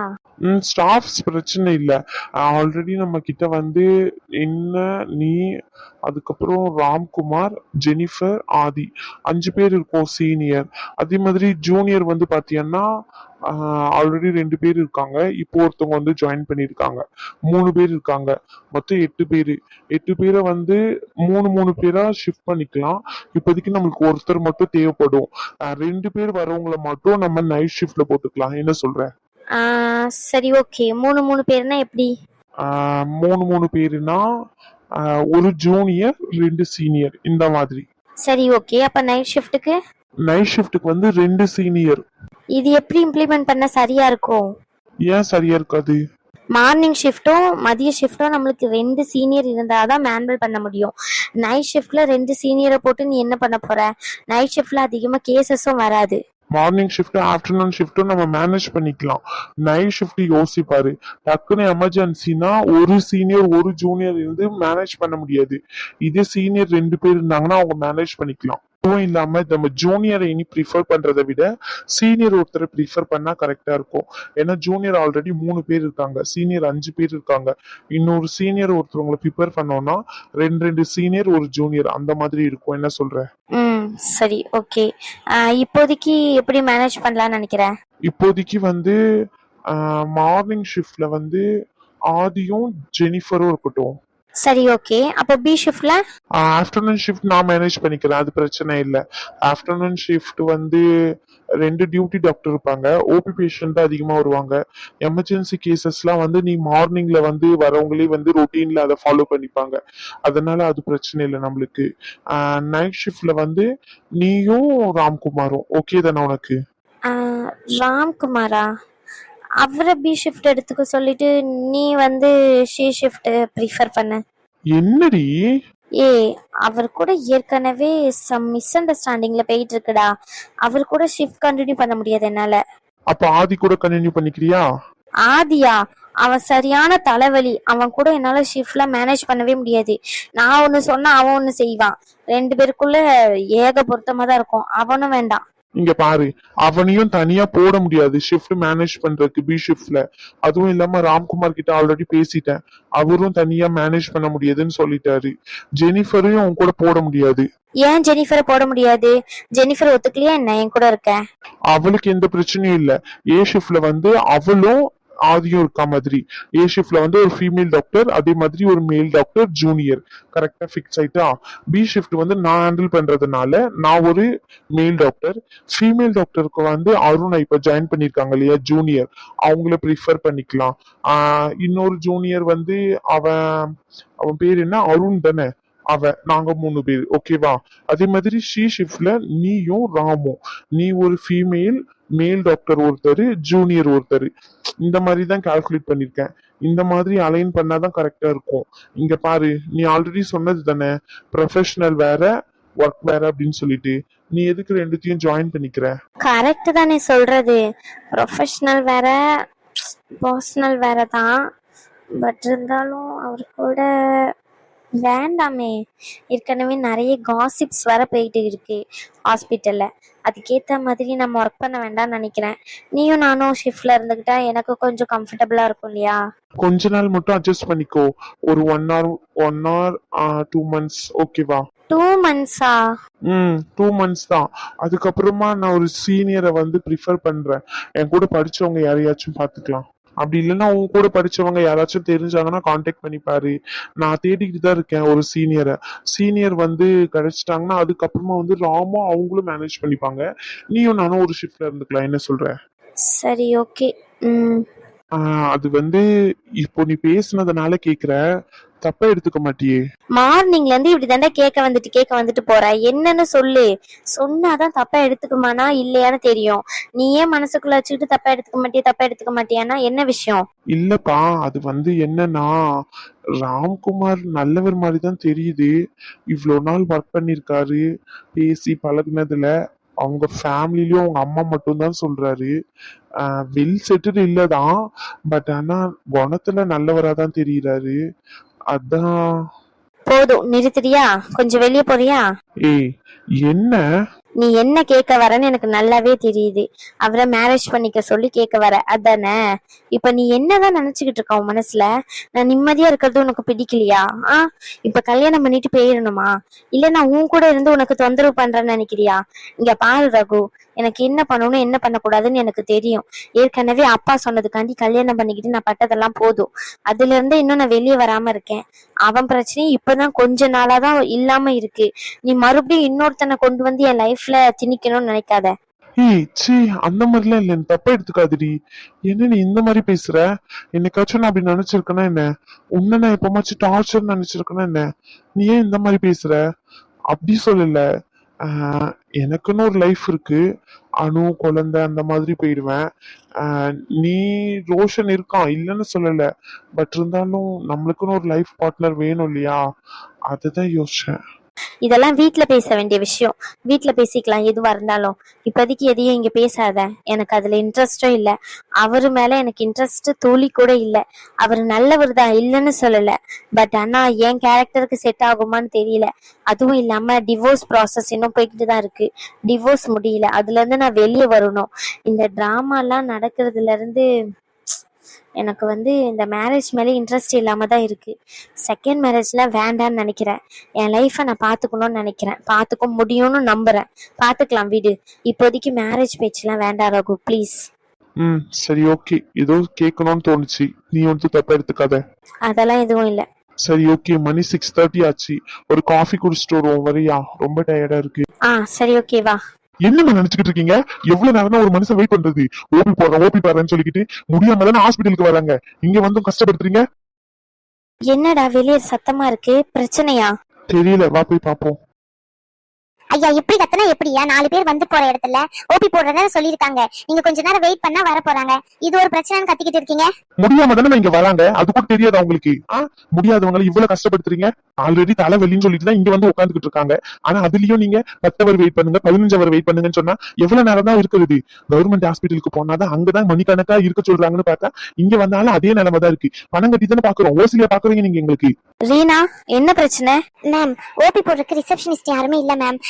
ஸ்டாஃப்ஸ் பிரச்சனை இல்லை. ஆல்ரெடி நம்ம கிட்ட வந்து என்ன, நீ, அதுக்கப்புறம் ராம்குமார், ஜெனிஃபர், ஆதி 5 பேர் இருக்கோம் சீனியர். அதே மாதிரி ஜூனியர் வந்து பாத்தீங்கன்னா ஆல்ரெடி 2 பேர் இருக்காங்க. இப்போ ஒருத்தவங்க வந்து ஜாயின் பண்ணியிருக்காங்க. 3 பேர் இருக்காங்க. மொத்தம் 8 பேர். 8 பேரை வந்து 3 பேரா ஷிஃப்ட் பண்ணிக்கலாம். இப்போதைக்கு நம்மளுக்கு ஒருத்தர் மட்டும் தேவைப்படும். 2 பேர் வரவங்களை மட்டும் நம்ம நைட் ஷிஃப்ட்ல போட்டுக்கலாம். என்ன சொல்ற? சரி, ஓகே. 3 பேர்னா எப்படி? 3 பேருனா ஒரு ஜூனியர் 2 சீனியர் இந்த மாதிரி. சரி, ஓகே. அப்ப நைட் ஷிஃப்ட்டுக்கு? நைட் ஷிஃப்ட்டுக்கு வந்து 2 சீனியர். இது எப்படி இம்ப்ளிமெண்ட் பண்ண சரியா இருக்கும்? ஏன் சரியா இருக்காது? மார்னிங் ஷிஃப்ட்டும் மதிய ஷிஃப்ட்டும் நம்மளுக்கு 2 சீனியர் இருந்தாதான் மேனுவல் பண்ண முடியும். நைட் ஷிஃப்ட்ல 2 சீனியரை போட்டு நீ என்ன பண்ண போற? நைட் ஷிஃப்ட்ல அதிகமா கேசஸும் வராது. மார்னிங் ஷிஃப்ட் ஆஃப்டர்நூன் ஷிஃப்ட்டும் நம்ம மேனேஜ் பண்ணிக்கலாம். நைட் ஷிஃப்ட் யோசிப்பாரு. டக்குன்னு எமர்ஜென்சினா ஒரு சீனியர் ஒரு ஜூனியர் இருந்து மேனேஜ் பண்ண முடியாது. இதே சீனியர் 2 பேர் இருந்தாங்கன்னா அவங்க மேனேஜ் பண்ணிக்கலாம். அதுவும் இல்லாம நம்ம ஜூனியரை இனி ப்ரிஃபர் பண்றதை விட சீனியர் ஒருத்தரை ப்ரிஃபர் பண்ணா கரெக்டா இருக்கும். ஏன்னா ஜூனியர் ஆல்ரெடி 3 பேர் இருக்காங்க, சீனியர் 5 பேர் இருக்காங்க. இன்னொரு சீனியர் ஒருத்தவங்களை ப்ரிப்பேர் பண்ணோம்னா 2 சீனியர் ஒரு ஜூனியர் அந்த மாதிரி இருக்கும். என்ன சொல்ற? சரி, ஓகே. இப்போதைக்கு எப்படி மேனேஜ் பண்ணலாம்னு நினைக்கிறேன்? இப்போதைக்கு வந்து மார்னிங் ஷிஃப்ட்ல வந்து ஆதியும் ஜெனிஃபரும் இருக்கட்டும். சரி, ஓகே. அப்போ பி ஷிஃப்ட்ல? ஆஃப்டர்நூன் ஷிஃப்ட் நான் மேனேஜ் பண்ணிக்கிறேன், அது பிரச்சனை இல்லை. ஆஃப்டர்நூன் ஷிஃப்ட் வந்து 2 டியூட்டி டாக்டர் இருப்பாங்க. ஓபி பேஷண்ட் தான் அதிகமா வருவாங்க. எமர்ஜென்சி கேசஸ்லாம் வந்து நீ மார்னிங்ல வந்து வரவங்களே வந்து ரொட்டீன்ல அதை ஃபாலோ பண்ணிப்பாங்க. அதனால அது பிரச்சனை இல்லை நம்மளுக்கு. நைட் ஷிஃப்ட்ல வந்து நீயும் ராம்குமாரும் ஓகே தானே உனக்கு? ராம்குமாரா? அவரை பி ஷிஃப்ட் எடுத்துக்க சொல்லிட்டு நீ வந்து சி ஷிஃப்ட் ப்ரிஃபர் பண்ண. என்னடி? அவர் கூட ஏற்கனவே சம் மிஸ் அண்டர்ஸ்டாண்டிங்ல போயிட்டு இருக்குடா. அவர் கூட ஷிஃப்ட் கண்டினியூ பண்ண முடியாது என்னால. அப்ப ஆதி கூட கண்டினியூ பண்ணிக்கிறியா? ஆதியா? அவன் சரியான தலைவலி. அவன் கூட என்னால ஷிஃப்ட்ல மேனேஜ் பண்ணவே முடியாது. நான் ஒண்ணு சொன்னா அவன் ஒண்ணு செய்வான். 2 பேருக்குள்ள ஏக பொருத்தமா தான் இருக்கும். அவனும் வேண்டாம். இங்க பாரு, அவனையும் தனியா போட முடியாது ஷிஃப்ட் மேனேஜ் பண்றதுக்கு பி ஷிஃப்ட்ல. அதுவும் இல்லாம ராம்குமார் கிட்ட ஆல்ரெடி பேசிட்டேன், அவரும் தனியா மேனேஜ் பண்ண முடியாதுன்னு சொல்லிட்டாரு. ஜெனிஃபரையும் அவன் கூட போட முடியாது. ஏன் ஜெனிஃபரை போட முடியாது? ஜெனிஃபர் ஒத்துக்கலையா என்ன என் கூட இருக்க? அவளுக்கு எந்த பிரச்சனையும் இல்ல. ஏ ஷிஃப்ட்ல வந்து அவளும் ஆதியும் இருக்கா மாதிரி. ஏ ஷிஃப்ட்ல வந்து ஒரு ஃபீமேல் டாக்டர், அதே மாதிரி ஒரு மேல் டாக்டர் ஜூனியர் கரெக்டா ஃபிக்ஸ் ஆயிட்டா. பி ஷிஃப்ட் வந்து நான் ஹேண்டில் பண்றதுனால நான் ஒரு மேல் டாக்டர். ஃபீமேல் டாக்டருக்கு வந்து அருண் இப்ப ஜாயின் பண்ணிருக்காங்க இல்லையா ஜூனியர், அவங்கள ப்ரிஃபர் பண்ணிக்கலாம். இன்னொரு ஜூனியர் வந்து அவன் பேர் என்ன, அருண் தானே, நாங்க 3 பேர் ஓகேவா. அதே மாதிரி ஷீ ஷிஃப்ட்ல நீயும் ராமும், நீ ஒரு ஃபீமேல், மேல் டாக்டர் ஒருத்தர், ஜூனியர் ஒருத்தர். இந்த மாதிரி தான் கால்குலேட் பண்ணிருக்கேன். இந்த மாதிரி அலைன் பண்ணாதான் கரெக்டா இருக்கும். இங்க பாரு, நீ ஆல்ரெடி சொன்னது தானே ப்ரொஃபஷனல் வேற ஒர்க் வேற அப்படின்னு சொல்லிட்டு, நீ எதுக்கு 2த்தையும் ஜாயின் பண்ணிக்கிற? கரெக்ட் தானே சொல்றது. ப்ரொஃபஷனல் வேற பர்சனல் வேற தான். பட் இருந்தாலும் அவர் கூட வேண்டாமே. ஏற்கனவே நிறைய காசிப்ஸ் வர போயிட்டு இருக்கு ஹாஸ்பிட்டல்ல. அதுக்கேற்ற மாதிரி நம்ம ஒர்க் பண்ண வேண்டாம்னு நினைக்கிறேன். நீயும் நானும் ஷிஃப்ட்ல இருந்துக்கிட்டா எனக்கு கொஞ்சம் கம்ஃபர்டபுளா இருக்கும் இல்லையா? கொஞ்ச நாள் மட்டும் அட்ஜஸ்ட் பண்ணிக்கோ. ஒரு 1 hour 2 months ஓகேவா? 2 months-ஆ? 2 months தான். அதுக்கப்புறமா நான் ஒரு சீனியரை வந்து ப்ரிஃபர் பண்றேன். என் கூட படிச்சவங்க யாரையாச்சும் பாத்துக்கலாம். அப்படி இல்லைன்னா உன் கூட படிச்சவங்க யாராச்சும் தெரிஞ்சாங்கன்னா காண்டாக்ட் பண்ணிப்பாரு. நான் தேடிக்கிட்டு தான் இருக்கேன் ஒரு சீனியர் வந்து கிடைச்சிட்டாங்கன்னா அதுக்கப்புறமா வந்து ராமா அவங்களும் மேனேஜ் பண்ணிப்பாங்க. நீயும் நானும் ஒரு ஷிஃப்ட்ல இருந்துக்கலாம், என்ன சொல்ற? சரி, ஓகே. அது வந்து இப்போ நீ பேசுனதுனால கேக்குற, தப்பா எடுத்துக்க மாட்டியே? மார்னிங்ல இருந்து இப்படி தாண்டா கேட்க வந்துட்டு போற, என்னன்னு சொல்லு. சொன்னாதான் தப்பா எடுத்துக்குமானா இல்லையான்னு தெரியும். நீ ஏன் மனசுக்குள்ள வச்சுக்கிட்டு தப்பா எடுத்துக்க மாட்டியானா என்ன விஷயம்? இல்லப்பா, அது வந்து என்னன்னா, ராம்குமார் நல்லவர் மாதிரி தான் தெரியுது. இவ்வளோ நாள் ஒர்க் பண்ணிருக்காரு, பேசி பழகுனதுல அவங்க ஃபேமிலிலயும் அவங்க அம்மா மட்டும் தான் சொல்றாரு. வெல் செட்டில் இல்லதான், பட் ஆனா குணத்துல நல்லவரா தான் தெரியுறாரு. அதான். போதும், நிறுத்துறியா? கொஞ்சம் வெளியே போறியா? ஏய், என்ன? நீ என்ன கேட்க வரன்னு எனக்கு நல்லாவே தெரியுது. அவரை மேரேஜ் பண்ணிக்க சொல்லி கேட்க வர, அதானே? இப்ப நீ என்னதான் நினைச்சுக்கிட்டு இருக்க உன் மனசுல? நான் நிம்மதியா இருக்கிறது உனக்கு பிடிக்கலையா? இப்ப கல்யாணம் பண்ணிட்டு போயிடணுமா? இல்ல நான் உன் கூட இருந்து உனக்கு தொந்தரவு பண்றேன்னு நினைக்கிறியா? இங்க பாரு ரகு, எனக்கு என்ன பண்ணணும் என்ன பண்ணக்கூடாதுன்னு எனக்கு தெரியும். ஏற்கனவே அப்பா சொன்னதுக்காண்டி கல்யாணம் பண்ணிக்கிட்டு நான் பட்டதெல்லாம் போதும். அதுல இருந்து இன்னும் நான் வெளியே வராம இருக்கேன். அவன் பிரச்சனையும் இப்பதான் கொஞ்ச நாளாதான் இல்லாம இருக்கு. நீ மறுபடியும் இன்னொருத்தனை கொண்டு வந்து என் லைஃப்ல திணிக்கணும்னு நினைக்காத. ஏய், சீ, அந்த மாதிரிலாம் இல்ல, தப்பா எடுத்துக்காதடி. என்ன நீ இந்த மாதிரி பேசுற? என்னைக்காச்சும் நான் அப்படி நினைச்சிருக்கேன்னா என்ன? உன்ன நான் எப்பமாச்சும் டார்ச்சர் நினைச்சிருக்கேன்னா என்ன? நீ ஏன் இந்த மாதிரி பேசுற? அப்படி சொல்லல. எனக்குன்னு ஒரு லைஃப் இருக்கு. அணு குழந்தை அந்த மாதிரி போயிடுவேன். நீ ரோஷன் இருக்கான், இல்லைன்னு சொல்லல. பட் இருந்தாலும் நம்மளுக்குன்னு ஒரு லைஃப் பார்ட்னர் வேணும் இல்லையா? அதுதான் யோசிச்சேன். இதெல்லாம் வீட்டுல பேச வேண்டிய விஷயம். வீட்டுல பேசிக்கலாம் எதுவா இருந்தாலும். இப்போதைக்கு எதையும் இங்க பேசாத. எனக்கு அதுல இன்ட்ரெஸ்டும் இல்ல. அவரு மேல எனக்கு இன்ட்ரெஸ்ட் துளி கூட இல்ல. அவரு நல்லவர் தான், இல்லைன்னு சொல்லல. பட் ஆனா என் கேரக்டருக்கு செட் ஆகுமான்னு தெரியல. அதுவும் இல்லாம டிவோர்ஸ் ப்ராசஸ் இன்னும் போய்கிட்டு தான் இருக்கு. டிவோர்ஸ் முடியல, அதுல இருந்து நான் வெளியே வரணும். இந்த டிராமா எல்லாம் நடக்கிறதுல இருந்து எனக்கு வந்து இந்த மேரேஜ் மேலே இன்ட்ரெஸ்ட் இல்லாம தான் இருக்கு. செகண்ட் மேரேஜ்ல வேண்டான்னு நினைக்கிறேன். என் லைஃப்பை நான் பார்த்துக்கணும்னு நினைக்கிறேன். பார்த்துக்க முடியும்னு நம்புறேன். பார்த்துக்கலாம் விடு. இப்போதைக்கு மேரேஜ் பேச்செல்லாம் வேண்டாம் ரகு, ப்ளீஸ். சரி, ஓகே. ஏதோ கேட்கணும்னு தோணுச்சு, நீ வந்து தப்பா எடுத்துக்காத. அதெல்லாம் எதுவும் இல்லை. சரி, ஓகே. மணி 6:30 ஆச்சு. ஒரு காஃபி குடிச்சிட்டு வருவோம், வரியா? ரொம்ப டயர்டா இருக்கு. சரி, ஓகே, வா. என்னமா நினைச்சுக்கிட்டு இருக்கீங்க? எவ்வளவு நேரம் தான் ஒரு மனுஷன் வெயிட் பண்றது? ஓபி போறேன்னு சொல்லிக்கிட்டு முடியாம தானே ஹாஸ்பிட்டலுக்கு வராங்க. இங்க வந்து கஷ்டப்படுத்துறீங்க. என்னடா வெளியே சத்தமா இருக்கு? பிரச்சனையா? தெரியல, வா போய் பாப்போம். ஐயா, இப்படி கத்தனா எப்படியா? 4 பேர் வந்து போற இடத்துல ஓபி போடுறதா சொல்லிருக்காங்க. நீங்க கொஞ்ச நேரம் வெயிட் பண்ணா வர போறாங்க. இது ஒரு பிரச்சனைன்னு கத்திக்கிட்டு இருக்கீங்க. முடியாம தானே இங்க வராங்க, அது கூட தெரியாது அவங்களுக்கு? முடியாதவங்களை இவ்வளவு கஷ்டப்படுத்துறீங்க. ஆல்ரெடி தலைவலின்னு சொல்லிட்டு தான் இங்க வந்து உட்காந்துக்கிட்டு இருக்காங்க. ஆனா அதுலயும் நீங்க 10 அவர் வெயிட் பண்ணுங்க, 15 அவர் வெயிட் பண்ணுங்கன்னு சொன்னா எவ்வளவு நேரம் தான் இருக்கிறது? கவர்மெண்ட் ஹாஸ்பிட்டலுக்கு போனாதான் அங்கதான் மணிக்கணக்கா இருக்க சொல்றாங்கன்னு பார்த்தா இங்க வந்தாலும் அதே நிலைமை தான் இருக்கு. பணம் கட்டி தானே பாக்குறோம், ஓசிலியா பாக்குறீங்க நீங்க எங்களுக்கு. ரீனா, என்ன பிரச்சனை? மேம், ஓபி போடுறதுக்கு ரிசப்ஷனிஸ்ட் யாருமே இல்ல மேம்.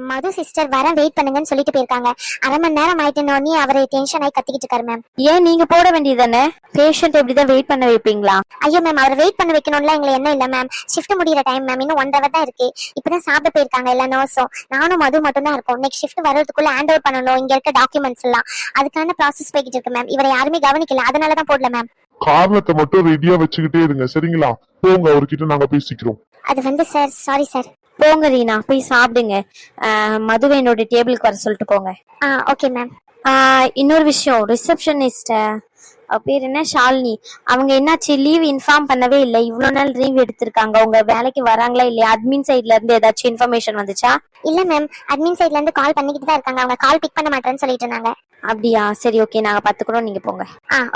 மது சிஸ்டர் வர வெயிட் பண்ணுங்கன்னு சொல்லிட்டு போயிருக்காங்க. 1/2 மணி நேரம் ஆயிட்டுனோடனே அவரை டென்ஷன் ஆகி கத்திக்கிட்டு இருக்காரு மேம். ஏன் நீங்க போட வேண்டியதானே? பேஷண்ட் எப்படிதான் வெயிட் பண்ண வைப்பீங்களா? ஐயோ மேம், அவரை வெயிட் பண்ண வைக்கணும்ல எங்களை என்ன இல்ல மேம். ஷிஃப்ட் முடியிற டைம் மேம், இன்னும் 1 hour தான் இருக்கு. இப்பதான் சாப்பிட போயிருக்காங்க எல்லா நர்ஸும். நானும் மது மட்டும் தான் இருக்கோம். நெக்ஸ்ட் ஷிஃப்ட் வரதுக்குள்ள ஹேண்ட் ஓவர் பண்ணணும் இங்க இருக்க டாக்குமெண்ட்ஸ் எல்லாம். அதுக்கான ப்ராசஸ் போய்கிட்டு இருக்கு மேம். இவரை யாருமே கவனிக்கல, அதனாலதான் போடல மேம். காரணத்தை மட்டும் ரெடியா வச்சுக்கிட்டே இருங்க, சரிங்களா? போங்க, அவர்கிட்ட நாங்க பேசிக்கிறோம். அது வந்து சார், சாரி சார். போங்க ரீனா, போய் சாப்பிடுங்க. மதுவை என்னோட டேபிளுக்கு வர சொல்லிட்டு போங்க. Okay ma'am. இன்னொரு விஷயம், ரிசப்ஷனிஸ்ட பேர் என்ன, ஷாலினி, அவங்க என்னாச்சு? லீவ் இன்ஃபார்ம் பண்ணவே இல்லை. இவ்வளவு நாள் லீவ் எடுத்திருக்காங்க. உங்க வேலைக்கு வராங்களா இல்லையா? அட்மின் சைட்ல இருந்து ஏதாச்சும் இன்ஃபர்மேஷன் வந்துச்சா? இல்ல மேம், அட்மின் சைட்ல இருந்து கால் பண்ணிக்கிட்டு தான் இருக்காங்க. அவங்க கால் பிக் பண்ண மாட்டேன்னு சொல்லிட்டு இருந்தாங்க. அப்படியா? சரி, ஓகே, நாங்க பாத்துக்கிறோம், நீங்க போங்க.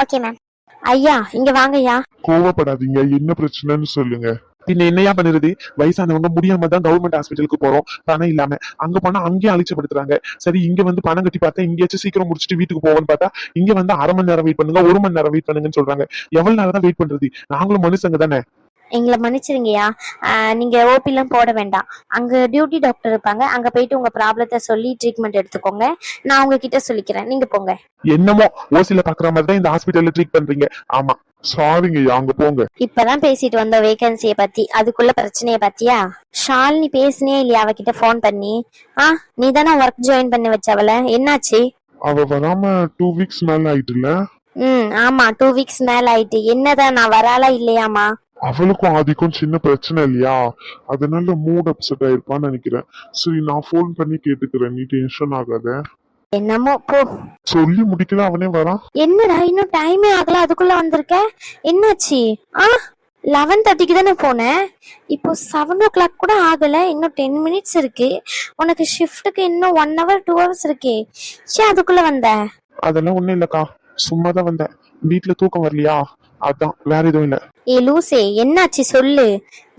Okay ma'am. ஐயா, இங்க வாங்கய்யா. கோவப்படாதீங்க, என்ன பிரச்சனைன்னு சொல்லுங்க. பின்ன என்னையா பண்ணுறது? வயசானவங்க முடியாம தான் கவர்மெண்ட் ஹாஸ்பிட்டலுக்கு போறோம், பணம் இல்லாம. அங்க போனா அங்கேயும் அழிச்சப்படுத்துறாங்க. சரி, இங்க வந்து பணம் கட்டி பார்த்தா இங்கேயாச்சும் சீக்கிரம் முடிச்சுட்டு வீட்டுக்கு போவோம்னு பார்த்தா இங்க வந்து 1/2 மணி நேரம் வெயிட் பண்ணுங்க, 1 மணி நேரம் வெயிட் பண்ணுங்கன்னு சொல்றாங்க. எவ்வளவு நேரம் தான் வெயிட் பண்றது? நாங்களும் மனுஷங்க தானே. எங்களை மன்னிச்சிருங்கய்யா. நீங்க ஓபி எல்லாம் போட வேண்டாம். அங்க டியூட்டி டாக்டர் இருப்பாங்க. அங்க போயிட்டு உங்க ப்ராப்ளத்தை சொல்லி ட்ரீட்மெண்ட் எடுத்துக்கோங்க. நான் உங்ககிட்ட சொல்லிக்கிறேன், நீங்க போங்க. என்னமோ ஓசில பாக்குற மாதிரி தான் இந்த ஹாஸ்பிட்டல்ல ட்ரீட் பண்றீங்க. ஆமா, சாரிங்க, அங்க போங்க. இப்பதான் பேசிட்டு வந்த வேகன்சிய பத்தி, அதுக்குள்ள பிரச்சனைய பத்தியா? ஷாலினி பேசுனியே இல்லையா அவகிட்ட போன் பண்ணி? நீ தானே ஒர்க் ஜாயின் பண்ணி வச்சவள, என்னாச்சு? அவ வராம 2 weeks மேல ஆயிட்டுல. ஆமா 2 வீக்ஸ் மேல ஆயிட்டு. என்னதான் நான் வராளா இல்லையாமா? அவளுக்கும் ஆதிக்கும் சின்ன பிரச்சனை இல்லையா, அதனால மூட் அப்செட் ஆயிருப்பான்னு நினைக்கிறேன். சரி, நான் ஃபோன் பண்ணி கேட்டுக்கிறேன், நீ டென்ஷன் ஆகாத. என்னமோ போ. சொல்லி முடிக்கல அவனே வரான். என்னடா இன்னும் டைமே ஆகல, அதுக்குள்ள வந்திருக்க? என்னாச்சு? 11:30க்கு தானே போனேன், இப்போ 7 o'clock கூட ஆகல, இன்னும் 10 minutes இருக்கு. உனக்கு ஷிஃப்ட்டுக்கு இன்னும் 1 hour 2 hours இருக்கே. அதுக்குள்ள வந்த? அதெல்லாம் ஒண்ணும் இல்லக்கா, சும்மா தான் வந்தேன். வீட்டுல தூக்கம் வரலையா, அதான், வேற எதுவும் இல்ல. லூசே, என்னாச்சு சொல்லு.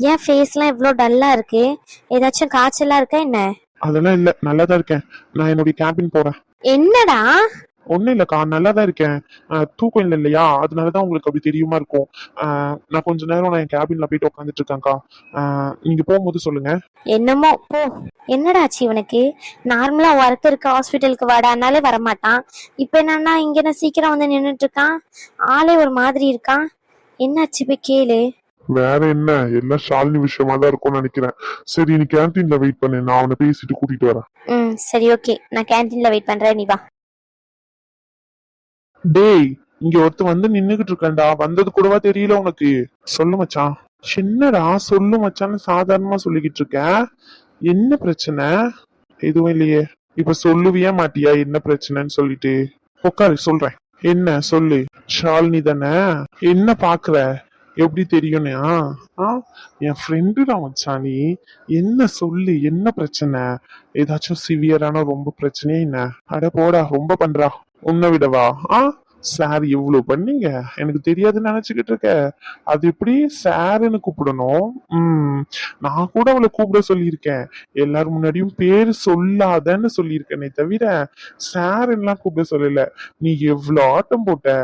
ஏன் ஃபேஸ்லாம் இவ்ளோ டல்லா இருக்கு? ஏதாச்சும் காய்ச்சலா இருக்கா என்ன? அதெல்லாம் இல்ல, நல்லாதான் இருக்கேன். நான் என்னுடைய கேபின் போறேன். என்னடா? ஒண்ணும் இல்லக்கா, நல்லாதான் இருக்கேன். தூக்கம் இல்லை இல்லையா, அதனாலதான் உங்களுக்கு அப்படி தெரியுமா இருக்கும். நான் கொஞ்ச நேரம் நான் என் கேபின்ல போயிட்டு உட்காந்துட்டு இருக்கேன்க்கா. நீங்க போகும்போது சொல்லுங்க. என்னமோ போ. என்னடாச்சு இவனுக்கு? நார்மலா ஒர்க் இருக்கு ஹாஸ்பிட்டலுக்கு வாடானாலே வரமாட்டான். இப்ப என்னன்னா இங்க என்ன சீக்கிரம் வந்து நின்னுட்டு இருக்கான். ஆளே ஒரு மாதிரி இருக்கான். என்னாச்சு போய் கேளு. வேற என்ன, எல்லாம் ஷாலினி விஷயமா தான் இருக்கும்னு நினைக்கிறேன். சரி, நீ கேன்டீன்ல வெயிட் பண்ணு, நான் அவனை பேசிட்டு கூட்டிட்டு வரேன். சரி ஓகே, நான் கேன்டீன்ல வெயிட் பண்றேன், நீ வா. டேய், இங்க ஒருத்தன் வந்து நின்னுகிட்டு இருக்கான்டா, வந்தது கூடவா தெரியல உனக்கு? சொல்லு மச்சான். என்னடா சொல்லு மச்சான்னு சாதாரணமா சொல்லிக்கிட்டு இருக்க, என்ன பிரச்சனை? எதுவும் இல்லையே. இப்ப சொல்லுவியா மாட்டியா என்ன பிரச்சனைன்னு சொல்லிட்டு? உட்காரு, சொல்றேன். என்ன சொல்லு. ஷாலினி தானே? என்ன பாக்குற? எப்படி தெரியும்னா, என் ஃப்ரெண்டு தான் மச்சான் நீ. என்ன சொல்லு, என்ன பிரச்சனை? ஏதாச்சும் சிவியரான ரொம்ப பிரச்சனையே என்ன? அட போடா, ரொம்ப பண்றா. உன்னை விடவா? சார் இவ்வளவு பண்ணீங்க, எனக்கு தெரியாதுன்னு நினைச்சுக்கிட்டு இருக்க. அது எப்படி சாருன்னு கூப்பிடணும்? நான் கூட அவளை கூப்பிட சொல்லியிருக்கேன். எல்லாரும் முன்னாடியும் பேரு சொல்லாதன்னு சொல்லியிருக்கேனே தவிர சாருன்னெல்லாம் கூப்பிட சொல்லல. நீ எவ்வளவு ஆட்டம் போட்ட.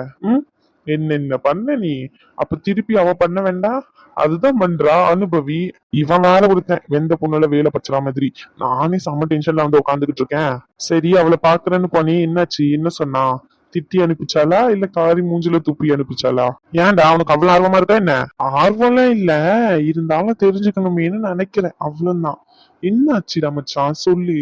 என்னென்ன பண்ண நீ? அப்ப திருப்பி அவ பண்ண வேண்டாம்? அதுதான் பண்றா அனுபவி. இவன் வேற ஒருத்தன் வெந்த பொண்ணுல வேலை பச்சுற மாதிரி. நானே செம்ம டென்ஷன்ல வந்து உட்காந்துக்கிட்டு இருக்கேன். சரி, அவளை பாக்குறேன்னு போனி, என்னாச்சு? என்ன சொன்னா? திட்டி அனுப்பிச்சாலா இல்ல காரி மூஞ்சில துப்பி அனுப்பிச்சாலா? ஏன்டா, அவனுக்கு அவ்வளவு ஆர்வமா இருக்கா என்ன? ஆர்வம்லாம் இல்ல, இருந்தாலும் தெரிஞ்சுக்கணுமேனு நினைக்கிறேன், அவ்வளவுதான். என்னாச்சுடா மச்சான் சொல்லு.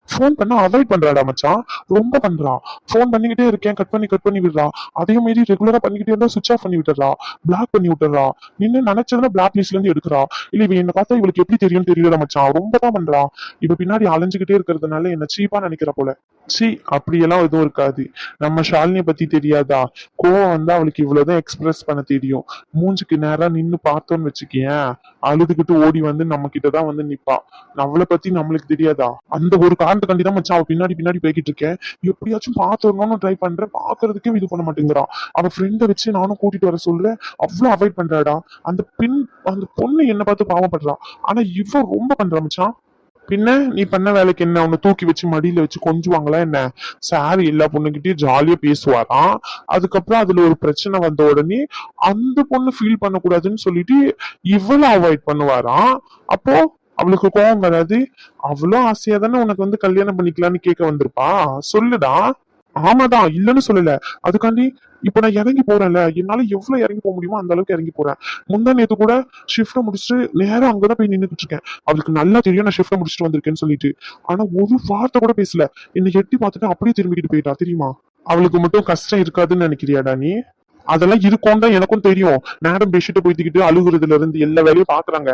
போன் பண்ணா அவாய்ட் பண்றாடா மச்சான், ரொம்ப பண்றா. போன் பண்ணிக்கிட்டே இருக்கேன், கட் பண்ணி விடுறா. அதே மாதிரி ரெகுலரா பண்ணிக்கிட்டே இருந்தா சுவிச் ஆஃப் பண்ணி விட்டுறா, பிளாக் பண்ணி விட்டுறா. நின்னு நினைச்சதுன்னா பிளாக் லிஸ்ட்ல இருந்து எடுக்கிறா. இல்ல இவன் என்ன பார்த்தா இவளுக்கு எப்படி தெரியும் தெரியல மச்சான், ரொம்ப தான் பண்றா. இப்ப பின்னாடி அலைஞ்சுக்கிட்டே இருக்கிறதுனால என்ன சீப்பா நினைக்கிற போல. சி, அப்படியெல்லாம் எதுவும் இருக்காது. நம்ம ஷாலினியை பத்தி தெரியாதா? கோவம் வந்தா அவளுக்கு இவ்வளவுதான் எக்ஸ்பிரஸ் பண்ண தெரியும். மூஞ்சுக்கு நேரா நின்னு பார்த்தோன்னு வச்சுக்கேன், அழுதுகிட்டு ஓடி வந்து நம்ம கிட்டதான் வந்து நிப்பா. அவளை பத்தி நம்மளுக்கு தெரியாதா? அந்த ஒரு காரணத்துக்காண்டி தான் மச்சான் அவ பின்னாடி போய்கிட்டு இருக்கேன். எப்படியாச்சும் பாத்துடணும்னு ட்ரை பண்றேன், பாக்குறதுக்கே இது பண்ண மாட்டேங்கிறான். அவ ஃப்ரெண்டை வச்சு நானும் கூட்டிட்டு வர சொல்றேன், அவ்வளவு அவாய்ட் பண்றாடா. அந்த பொண்ணு என்ன பார்த்து பாவப்படுறா, ஆனா இவ ரொம்ப பண்றா மச்சான். பின்ன நீ பண்ண வேலைக்கு என்ன? அவனை தூக்கி வச்சு மடியில வச்சு கொஞ்சுவாங்களா என்ன? சார் எல்லா பொண்ணுகிட்டயும் ஜாலியா பேசுவாராம். அதுக்கப்புறம் அதுல ஒரு பிரச்சனை வந்த உடனே அந்த பொண்ணு ஃபீல் பண்ணக்கூடாதுன்னு சொல்லிட்டு இவ்வளவு அவாய்ட் பண்ணுவாராம். அப்போ அவளுக்கு கோவம் வராது? அவ்வளவு ஆசையா தானே உனக்கு வந்து கல்யாணம் பண்ணிக்கலான்னு கேட்க வந்திருப்பா. சொல்லுடா. ஆமாதான், இல்லன்னு சொல்லல. அதுக்காண்டி இப்ப நான் இறங்கி போறேன்ல, என்னால எவ்வளவு இறங்கி போக முடியுமோ அந்த அளவுக்கு இறங்கி போறேன். முந்தா நேத்து கூட ஷிஃப்ட முடிச்சுட்டு நேரம் அங்கதான் போய் நின்னுட்டு இருக்கேன். அவளுக்கு நல்லா தெரியும் நான் ஷிஃப்ட முடிச்சுட்டு வந்திருக்கேன்னு சொல்லிட்டு. ஆனா ஒரு வார்த்தை கூட பேசல, என்னை எட்டி பார்த்துட்டு அப்படியே திரும்பிக்கிட்டு போயிட்டா. தெரியுமா? அவளுக்கு மட்டும் கஷ்டம் இருக்காதுன்னு நினைக்கிறியாடா நீ? அதெல்லாம் இருக்கும் தான் எனக்கும் தெரியும். மேடம் பெட்ஷீட்டை போய்த்திக்கிட்டு அழுகுறதுல இருந்து எல்லா வேலையும் பாக்குறாங்க.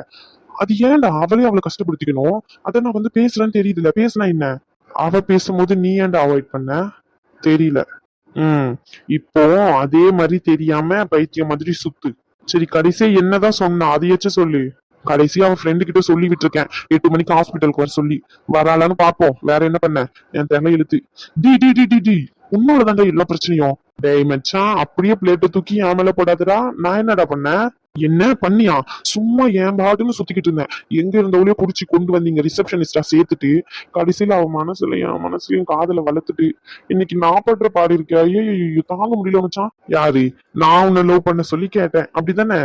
அது ஏன்டா அவளே அவளை கஷ்டப்படுத்திக்கணும்? அதை நான் வந்து பேசுறேன்னு தெரியுதுல, பேசினா என்ன? அவ பேசும்போது நீ ஏன்டா அவாய்ட் பண்ண? தெரியல. இப்போ அதே மாதிரி தெரியாம பைத்தியம் மாதிரி சுத்து. சரி, கடைசியா என்னதான் சொன்னா அதையாச்சும் சொல்லு. கடைசியா அவன் ஃப்ரெண்டு கிட்ட சொல்லி விட்டுருக்கேன், 8 மணிக்கு ஹாஸ்பிட்டலுக்கு வர சொல்லி. வராளான்னு பாப்போம். வேற என்ன பண்ண? என் தென்னை இழுத்து டி டி டி டி டி உன்னோடதாண்டா எல்லா பிரச்சனையும். டேய் மச்சான், அப்படியே பிளேட்டை தூக்கி என் மேல போடாதடா. நான் என்னடா பண்ணேன்? என்ன பண்ணியா? சும்மா என் பாட்டுன்னு சுத்திக்கிட்டு இருந்தேன். எங்க இருந்தவளையோ புடிச்சு கொண்டு வந்தீங்க ரிசப்ஷனிஸ்டா சேர்த்துட்டு, கடைசியில அவன் மனசுல என் மனசுலயும் காதல வளர்த்துட்டு இன்னைக்கு நான் படுற பாடு இருக்கா? ஐயோ, தாங்க முடியல மச்சான். யாரு? நான் உன்னை லவ் பண்ண சொல்லி கேட்டேன், அப்படித்தானே?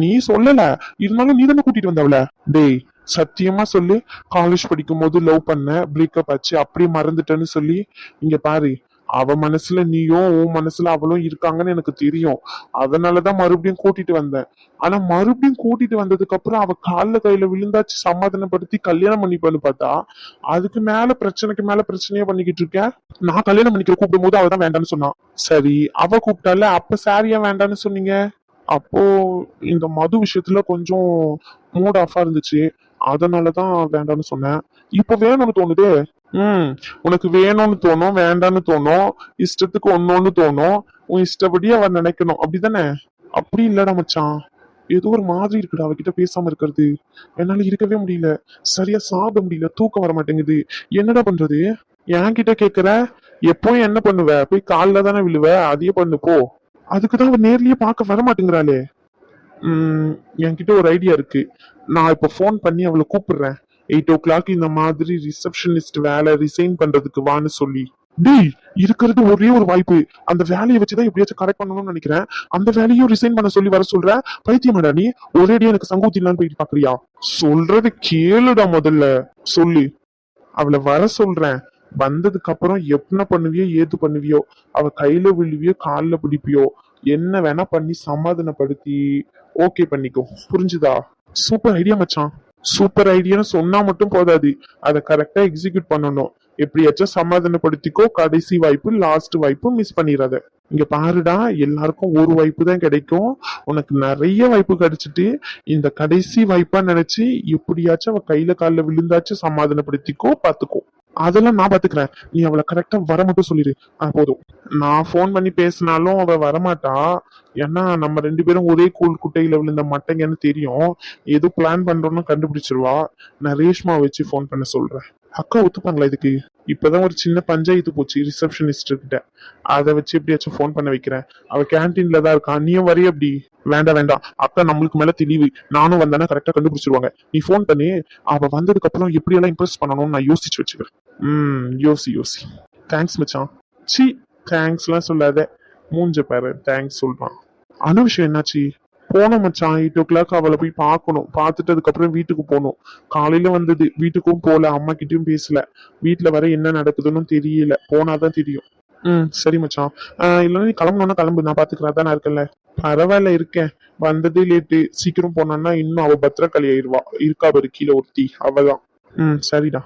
நீ சொல்லல, இருந்தாலும் நீ தானே கூட்டிட்டு வந்தவள. டேய் சத்தியமா சொல்லு, காலேஜ் படிக்கும் போது லவ் பண்ண, பிரேக்கப் ஆச்சு, அப்படியே மறந்துட்டேன்னு சொல்லி. இங்க பாரு, அவ மனசுல நீயும் உன் மனசுல அவளும் இருக்காங்கன்னு எனக்கு தெரியும். அதனாலதான் மறுபடியும் கூட்டிட்டு வந்தேன். ஆனா மறுபடியும் கூட்டிட்டு வந்ததுக்கு அப்புறம் அவ கால்ல கையில விழுந்தாச்சு சமாதானப்படுத்தி கல்யாணம் பண்ணிப்பான்னு பார்த்தா அதுக்கு மேல பிரச்சனைக்கு மேல பிரச்சனையா பண்ணிக்கிட்டு இருக்கேன். நான் கல்யாணம் பண்ணிக்கிற கூப்பிடும் போது அவ தான் வேண்டான்னு சொன்னான். சரி அவ கூப்பிட்டால அப்ப சாரியா வேண்டான்னு சொன்னீங்க. அப்போ இந்த மது விஷயத்துல கொஞ்சம் மூட் ஆஃபா இருந்துச்சு. அதனாலதான் வேண்டாம்னு சொன்னேன். இப்ப வேணும்னு தோணுது. உனக்கு வேணும்னு தோணும், வேண்டாம்னு தோணும், இஷ்டத்துக்கு ஒன்னொன்னு தோணும். உன் இஷ்டப்படி அவ நினைக்கணும், அப்படிதானே? அப்படி இல்லடா மச்சான். ஏதோ ஒரு மாதிரி இருக்குடா அவகிட்ட பேசாம இருக்கிறது. என்னால இருக்கவே முடியல. சரியா சாப்பிட முடியல, தூக்கம் வர மாட்டேங்குது. என்னடா பண்றது? என்கிட்ட கேக்குற? எப்பவும் என்ன பண்ணுவ? போய் கால்ல தானே விழுவ, அதையே பண்ணு போ. அதுக்குதான் அவ நேர்லயே பார்க்க வர மாட்டேங்கிறாளே. என்கிட்ட ஒரு ஐடியா இருக்கு. நான் இப்ப ஃபோன் பண்ணி அவளை கூப்பிடுறேன். 8 o'clock இந்த மாதிரி ரிசப்ஷனிஸ்ட் வேலை ரிசைன் பண்றதுக்கு வான்னு சொல்லி. டேய், இருக்கிறது ஒரே ஒரு வாய்ப்பு. அந்த வேலையை வச்சுதான் எப்படியாச்சும் கரெக்ட் பண்ணணும்னு நினைக்கிறேன். அந்த வேலையும் ரிசைன் பண்ண சொல்லி வர சொல்ற. பைத்தியமாடா நீ? ஒரேடியா எனக்கு சங்கூத்தி இல்லான்னு போயிட்டு பாக்குறியா? சொல்றது கேளுடா முதல்ல. சொல்லு. அவளை வர சொல்றேன். வந்ததுக்கு அப்புறம் என்ன பண்ணுவியோ ஏது பண்ணுவியோ, அவ கையில விழுவியோ கால்ல பிடிப்பியோ, என்ன வேணா பண்ணி சமாதானப்படுத்தி ஓகே பண்ணிக்கோ. புரிஞ்சுதா? சூப்பர் ஐடியா மச்சான். சூப்பர் ஐடியான்னு சொன்னா மட்டும் போதாது, அதை கரெக்டா எக்ஸிக்யூட் பண்ணணும். எப்படியாச்சும் சமாதானப்படுத்திக்கோ. கடைசி வாய்ப்பு, லாஸ்ட் வாய்ப்பு மிஸ் பண்ணிடாத. இங்க பாருடா, எல்லாருக்கும் ஒரு வாய்ப்பு தான் கிடைக்கும். உனக்கு நிறைய வாய்ப்பு கிடைச்சிட்டு இந்த கடைசி வாய்ப்பா நினைச்சு எப்படியாச்சும் அவ கையில கால்ல விழுந்தாச்சும் சமாதானப்படுத்திக்கோ. பாத்துக்கோ. அதெல்லாம் நான் பாத்துக்கிறேன். நீ அவளை கரெக்டா வர மட்டும் சொல்லிடு. போதும். நான் ஃபோன் பண்ணி பேசினாலும் அவ வரமாட்டா. ஏன்னா நம்ம 2 பேரும் ஒரே கூழ் குட்டையில விழுந்த மட்டைங்கன்னு தெரியும். ஏதோ பிளான் பண்றோம்னு கண்டுபிடிச்சிருவா. நான் ரேஷ்மா வச்சு ஃபோன் பண்ண சொல்றேன். அக்கா ஒத்துப்பாங்களா இதுக்கு? இப்பதான் ஒரு சின்ன பஞ்சாயத்து போச்சு ரிசப்ஷனிஸ்ட் கிட்ட. அதை வச்சு எப்படியாச்சும் ஃபோன் பண்ண வைக்கிறேன். அவ கேன்டீன்ல தான் இருக்கா. நீயும் வரைய அப்படி? வேண்டாம் வேண்டாம், அக்கா நம்மளுக்கு மேல தெளிவு. நானும் வந்தானே கரெக்டா கண்டுபிடிச்சிருவாங்க. நீ ஃபோன் பண்ணி அவ வந்ததுக்கு அப்புறம் எப்படி எல்லாம் இம்ப்ரெஸ் பண்ணணும்னு நான் யோசிச்சு வச்சுக்கிறேன். யோசி. தேங்க்ஸ் மச்சான். சி, தேங்க்ஸ் எல்லாம் சொல்லாத. மூஞ்ச பாரு, தேங்க்ஸ் சொல்றான். அனு விஷயம் என்னாச்சு? போனோம் மச்சான். 8 o'clock அவளை போய் பார்க்கணும். பார்த்துட்டு அதுக்கப்புறம் வீட்டுக்கு போகணும். காலையில வந்தது, வீட்டுக்கும் போல, அம்மா கிட்டயும் பேசல. வீட்டுல வர என்ன நடக்குதுன்னு தெரியல. போனாதான் தெரியும். சரி மச்சான். இல்லைன்னா நீ கிளம்பணும்னா கிளம்பு, நான் பாத்துக்கிறேன். தானே இருக்கல. பரவாயில்ல, இருக்கேன். வந்ததே லேட்டு. சீக்கிரம் போனான்னா இன்னும் அவ பத்திரக்காளி ஆயிடுவா. இருக்கா பாரு கீழே ஒருத்தி, அவதான். சரிடா.